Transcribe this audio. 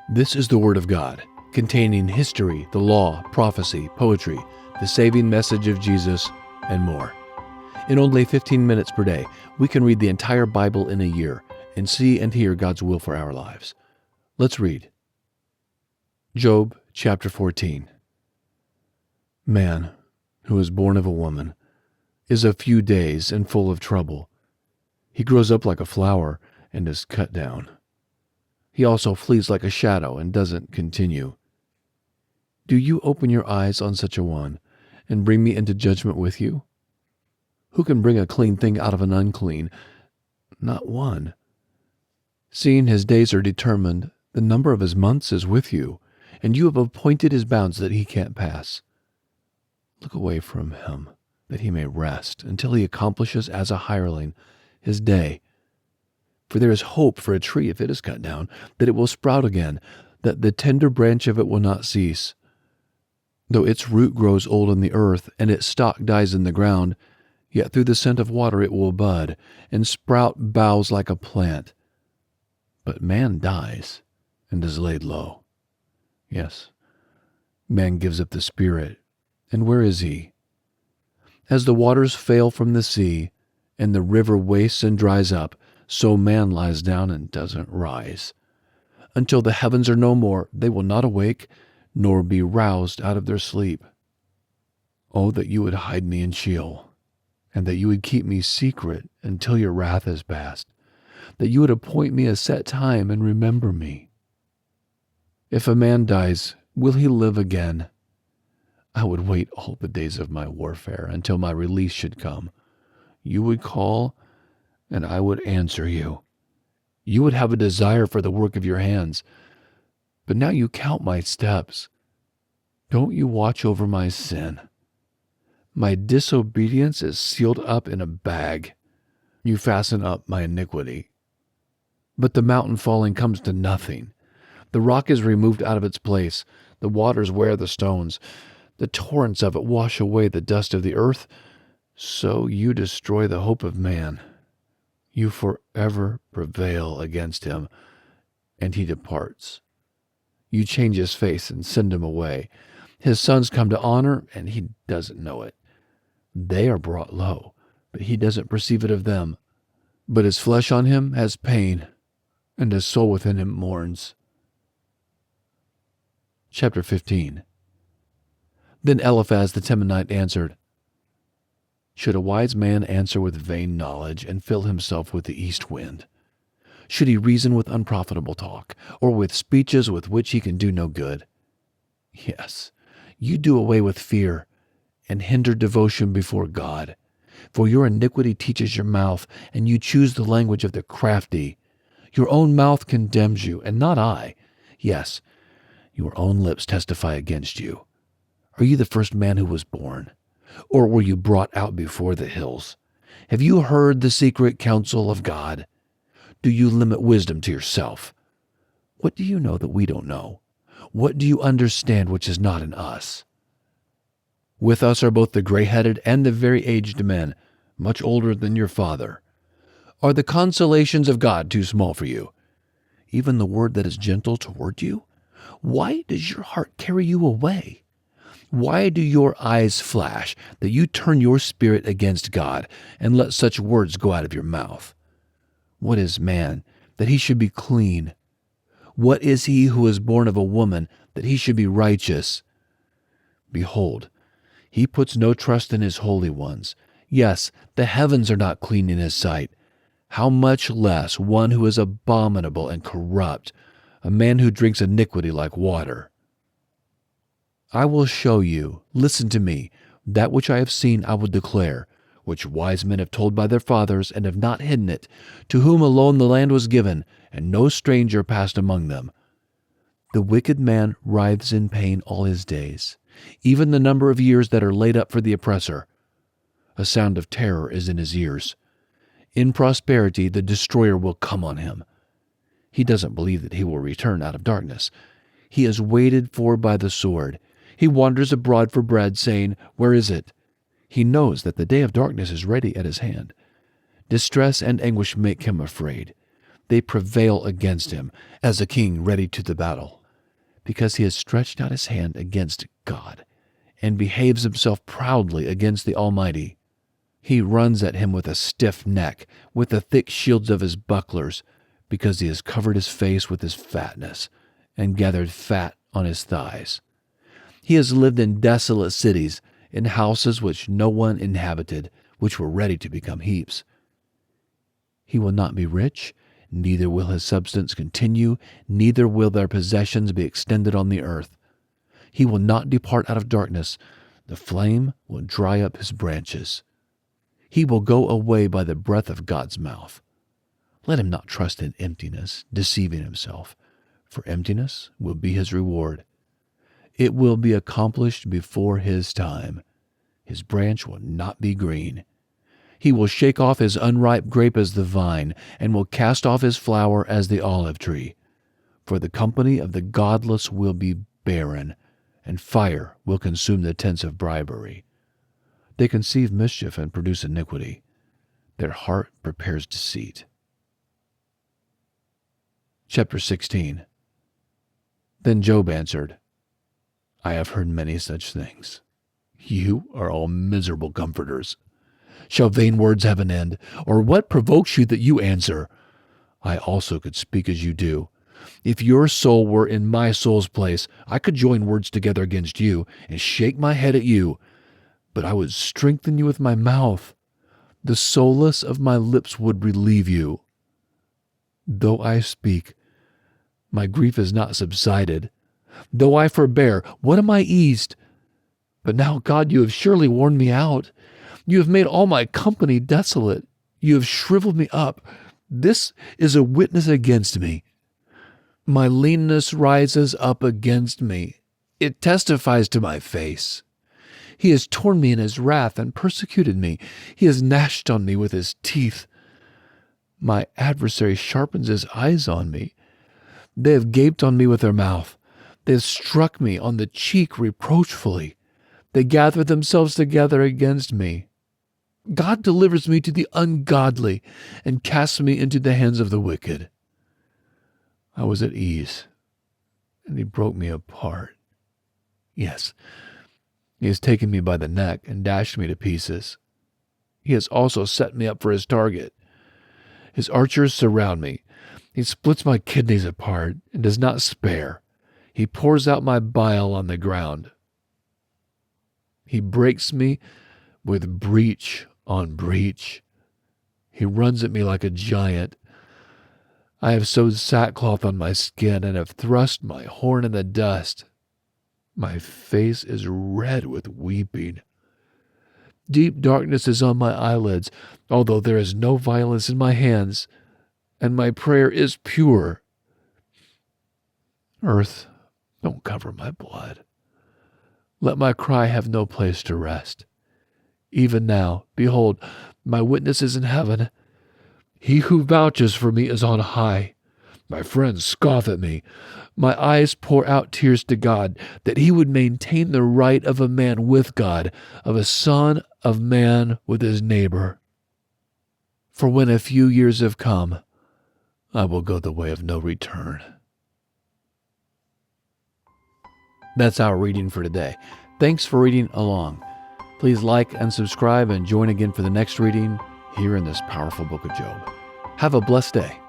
This is the Word of God, containing history, the law, prophecy, poetry, the saving message of Jesus, and more. In only 15 minutes per day, we can read the entire Bible in a year and see and hear God's will for our lives. Let's read. Job chapter 14. Man, who is born of a woman, is a few days and full of trouble. He grows up like a flower and is cut down. He also flees like a shadow and doesn't continue. Do you open your eyes on such a one and bring me into judgment with you? Who can bring a clean thing out of an unclean? Not one. Seeing his days are determined, the number of his months is with you, and you have appointed his bounds that he can't pass. Look away from him, that he may rest, until he accomplishes as a hireling his day. For there is hope for a tree if it is cut down, that it will sprout again, that the tender branch of it will not cease. Though its root grows old in the earth, and its stalk dies in the ground, yet through the scent of water it will bud, and sprout boughs like a plant. But man dies, and is laid low. Yes, man gives up the spirit, and where is he? As the waters fail from the sea, and the river wastes and dries up, so man lies down and doesn't rise. Until the heavens are no more, they will not awake, nor be roused out of their sleep. Oh, that you would hide me in Sheol, and that you would keep me secret until your wrath is past, that you would appoint me a set time and remember me. If a man dies, will he live again? I would wait all the days of my warfare until my release should come. You would call, and I would answer you. You would have a desire for the work of your hands. But now you count my steps. Don't you watch over my sin? My disobedience is sealed up in a bag. You fasten up my iniquity. But the mountain falling comes to nothing. The rock is removed out of its place. The waters wear the stones. The torrents of it wash away the dust of the earth. So you destroy the hope of man. You forever prevail against him, and he departs. You change his face and send him away. His sons come to honor, and he doesn't know it. They are brought low, but he doesn't perceive it of them. But his flesh on him has pain, and his soul within him mourns. Chapter 15. Then Eliphaz the Temanite answered, Should a wise man answer with vain knowledge and fill himself with the east wind? Should he reason with unprofitable talk, or with speeches with which he can do no good? Yes, you do away with fear and hinder devotion before God. For your iniquity teaches your mouth, and you choose the language of the crafty. Your own mouth condemns you, and not I. Yes, your own lips testify against you. Are you the first man who was born? Or were you brought out before the hills? Have you heard the secret counsel of God? Do you limit wisdom to yourself? What do you know that we don't know? What do you understand which is not in us? With us are both the gray-headed and the very aged men, much older than your father. Are the consolations of God too small for you? Even the word that is gentle toward you? Why does your heart carry you away? Why do your eyes flash, that you turn your spirit against God, and let such words go out of your mouth? What is man, that he should be clean? What is he who is born of a woman, that he should be righteous? Behold, he puts no trust in his holy ones. Yes, the heavens are not clean in his sight. How much less one who is abominable and corrupt, a man who drinks iniquity like water? I will show you, listen to me, that which I have seen I will declare, which wise men have told by their fathers and have not hidden it, to whom alone the land was given, and no stranger passed among them. The wicked man writhes in pain all his days, even the number of years that are laid up for the oppressor. A sound of terror is in his ears. In prosperity the destroyer will come on him. He doesn't believe that he will return out of darkness. He is waited for by the sword. He wanders abroad for bread, saying, Where is it? He knows that the day of darkness is ready at his hand. Distress and anguish make him afraid. They prevail against him as a king ready to the battle, because he has stretched out his hand against God and behaves himself proudly against the Almighty. He runs at him with a stiff neck, with the thick shields of his bucklers, because he has covered his face with his fatness and gathered fat on his thighs. He has lived in desolate cities, in houses which no one inhabited, which were ready to become heaps. He will not be rich, neither will his substance continue, neither will their possessions be extended on the earth. He will not depart out of darkness, the flame will dry up his branches. He will go away by the breath of God's mouth. Let him not trust in emptiness, deceiving himself, for emptiness will be his reward. It will be accomplished before his time. His branch will not be green. He will shake off his unripe grape as the vine, and will cast off his flower as the olive tree. For the company of the godless will be barren, and fire will consume the tents of bribery. They conceive mischief and produce iniquity. Their heart prepares deceit. Chapter 16. Then Job answered, I have heard many such things. You are all miserable comforters. Shall vain words have an end? Or what provokes you that you answer? I also could speak as you do. If your soul were in my soul's place, I could join words together against you and shake my head at you. But I would strengthen you with my mouth. The solace of my lips would relieve you. Though I speak, my grief is not subsided. Though I forbear, what am I eased? But now, God, you have surely worn me out. You have made all my company desolate. You have shriveled me up. This is a witness against me. My leanness rises up against me. It testifies to my face. He has torn me in his wrath and persecuted me. He has gnashed on me with his teeth. My adversary sharpens his eyes on me. They have gaped on me with their mouth. They have struck me on the cheek reproachfully. They gather themselves together against me. God delivers me to the ungodly and casts me into the hands of the wicked. I was at ease, and he broke me apart. Yes, he has taken me by the neck and dashed me to pieces. He has also set me up for his target. His archers surround me. He splits my kidneys apart and does not spare. He pours out my bile on the ground. He breaks me with breach on breach. He runs at me like a giant. I have sewed sackcloth on my skin and have thrust my horn in the dust. My face is red with weeping. Deep darkness is on my eyelids, although there is no violence in my hands, and my prayer is pure. Earth, don't cover my blood. Let my cry have no place to rest. Even now, behold, my witness is in heaven. He who vouches for me is on high. My friends scoff at me. My eyes pour out tears to God, that he would maintain the right of a man with God, of a son of man with his neighbor. For when a few years have come, I will go the way of no return. That's our reading for today. Thanks for reading along. Please like and subscribe and join again for the next reading here in this powerful book of Job. Have a blessed day.